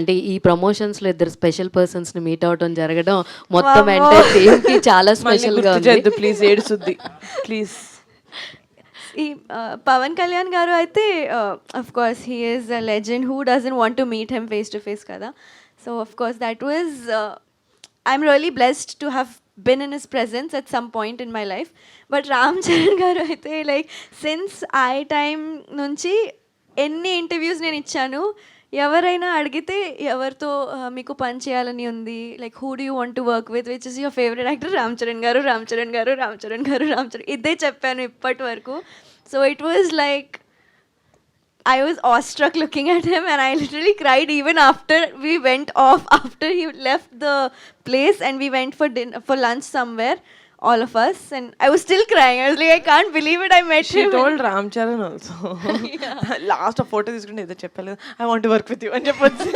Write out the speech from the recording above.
అంటే ఈ ప్రమోషన్స్‌లో ఇద్దరు స్పెషల్ పర్సన్స్‌ని మీట్ అవ్వటం జరగడం మొత్తం ఎంటైర్ టీమ్‌కి చాలా స్పెషల్‌గా ఉంది. ప్లీజ్ ఏడుసుద్ది ప్లీజ్. ఈ పవన్ కళ్యాణ్ గారు అయితే of course he is a legend, who doesn't want to meet him face to face కదా. So of course that was I'm really blessed to have been in his presence at some point in my life. But Ram Charan garu అయితే like since I time నుంచి ఎన్ని interviews నేను ఇచ్చాను, ఎవరైనా అడిగితే ఎవరితో మీకు పని చేయాలని ఉంది, like who do you want to work with, which is your favourite actor, Ram Charan గారు, రామ్ చరణ్ గారు, రామ్ చరణ్ గారు, రామ్ చరణ్, ఇదే చెప్పాను ఇప్పటి వరకు. So it was like I was awestruck looking at him, and I literally cried even after we went off, after he left the place and we went for for lunch somewhere, all of us, and I was still crying. I was like, I can't believe it, I met She him. told Ram Charan also. Last a photo తీసుకుంటే ఏదో చెప్పలేదు, I want to work with you అని చెప్పొచ్చు.